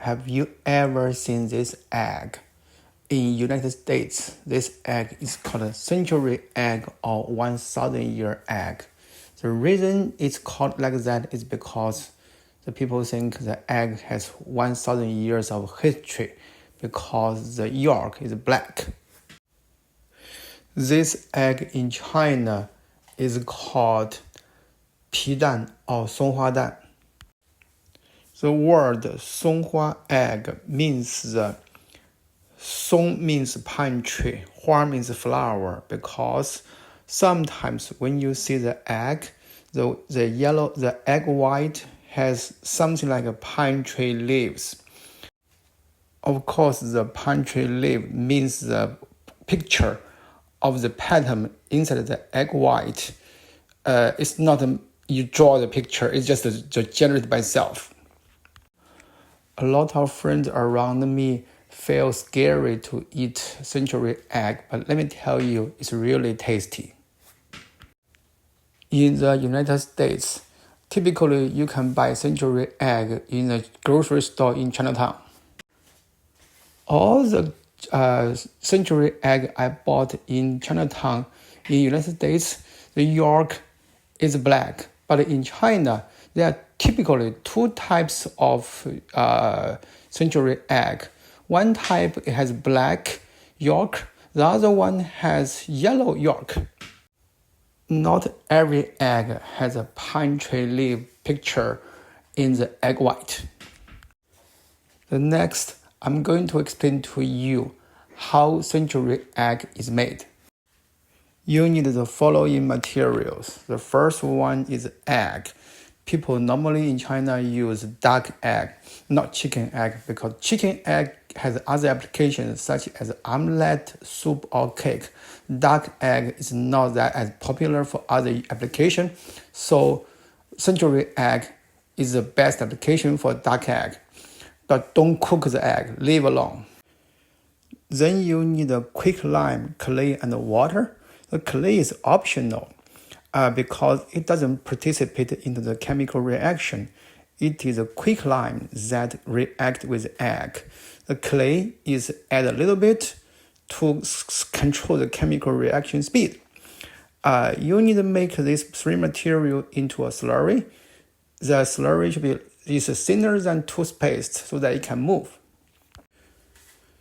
Have you ever seen this egg? In United States, this egg is called a century egg or 1,000-year egg. The reason it's called like that is because the people think the egg has 1,000 years of history because the yolk is black. This egg in China is called 皮蛋 or 松花蛋. The word 松花 egg means song means pine tree, hua means flower, because sometimes when you see the egg, the egg white has something like a pine tree leaves. Of course, the pine tree leaf means the picture of the pattern inside the egg white. It's not you draw the picture, it's just generated by itself. A lot of friends around me feel scary to eat century egg, but let me tell you, it's really tasty. In the United States, typically you can buy century egg in a grocery store in Chinatown. All the century egg I bought in Chinatown in the United States, the yolk is black, but in China, there are typically two types of century egg. One type it has black yolk, the other one has yellow yolk. Not every egg has a pine tree leaf picture in the egg white. The next, I'm going to explain to you how century egg is made. You need the following materials. The first one is egg. People normally in China use duck egg, not chicken egg, because chicken egg has other applications such as omelette, soup, or cake. Duck egg is not that as popular for other applications, so century egg is the best application for duck egg. But don't cook the egg, leave alone. Then you need a quicklime, clay, and water. The clay is optional because it doesn't participate into the chemical reaction. It is a quicklime that reacts with egg. The clay is add a little bit to control the chemical reaction speed. You need to make these three materials into a slurry. The slurry should be thinner than toothpaste so that it can move.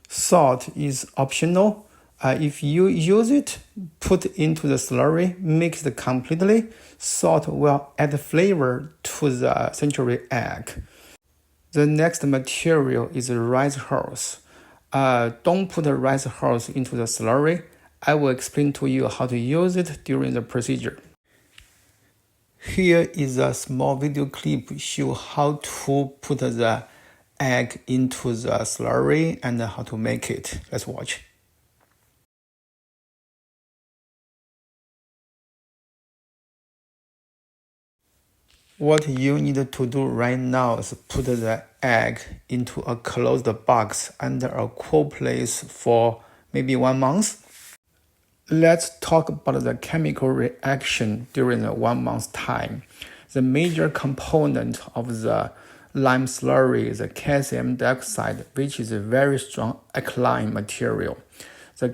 Salt is optional. If you use it, put into the slurry, mix it completely. Salt will add flavor to the century egg. The next material is rice hulls. Don't put the rice hulls into the slurry. I will explain to you how to use it during the procedure. Here is a small video clip show how to put the egg into the slurry and how to make it. Let's watch. What you need to do right now is put the egg into a closed box under a cool place for maybe 1 month. Let's talk about the chemical reaction during the 1 month time. The major component of the lime slurry is the calcium dioxide, which is a very strong alkaline material. The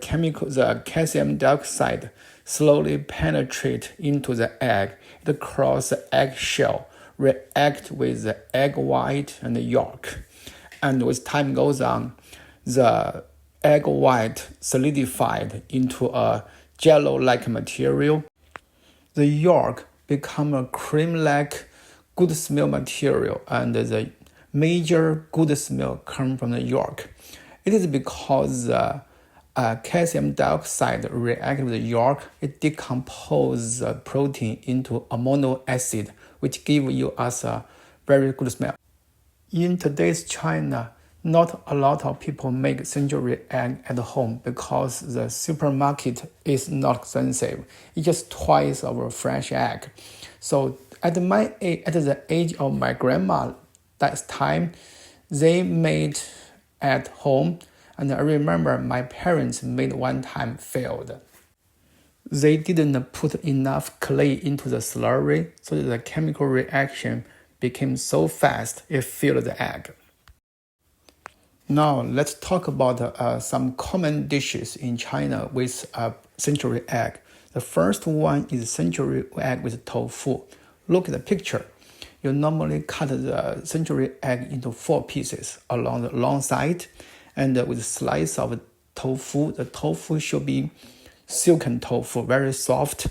calcium dioxide slowly penetrates into the egg. It crosses the egg shell, react with the egg white and the yolk. And as time goes on, the egg white solidified into a jello-like material. The yolk become a cream-like good smell material, and the major good smell comes from the yolk. It is because the calcium dioxide reacts with the yolk, it decomposes the protein into amino acid, which gives us a very good smell. In today's China, not a lot of people make century egg at home because the supermarket is not expensive. It's just twice of a fresh egg. So at the age of my grandma, that time, they made at home. And I remember my parents made one time failed. They didn't put enough clay into the slurry, so that the chemical reaction became so fast it filled the egg. Now let's talk about some common dishes in China with a century egg. The first one is century egg with tofu. Look at the picture. You normally cut the century egg into 4 pieces along the long side, and with a slice of tofu. The tofu should be silken tofu, very soft,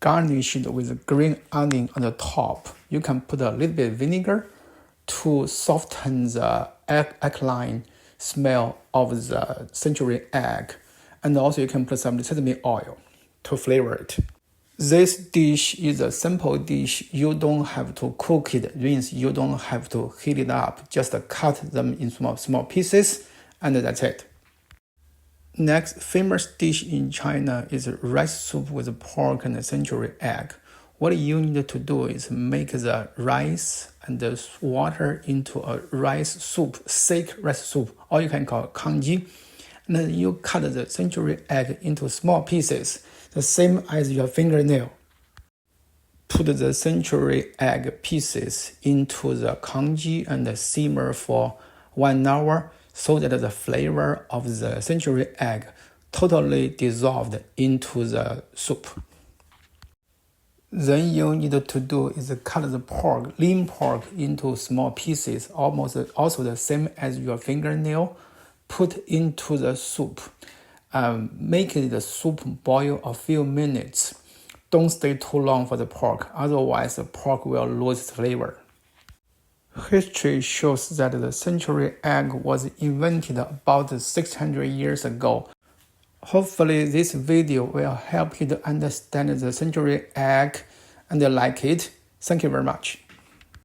garnished with green onion on the top. You can put a little bit of vinegar to soften the alkaline smell of the century egg, and also you can put some sesame oil to flavor it. This dish is a simple dish. You don't have to cook it, means you don't have to heat it up. Just cut them in small pieces, and that's it. Next famous dish in China is rice soup with pork and century egg. What you need to do is make the rice and the water into a rice soup, thick rice soup, or you can call it congee. And then you cut the century egg into small pieces, the same as your fingernail. Put the century egg pieces into the congee and simmer for 1 hour so that the flavor of the century egg totally dissolved into the soup. Then you need to do is cut the pork, lean pork, into small pieces, almost also the same as your fingernail. Put into the soup. Make the soup boil a few minutes. Don't stay too long for the pork, otherwise the pork will lose its flavor. History shows that the century egg was invented about 600 years ago. Hopefully this video will help you to understand the century egg and like it. Thank you very much.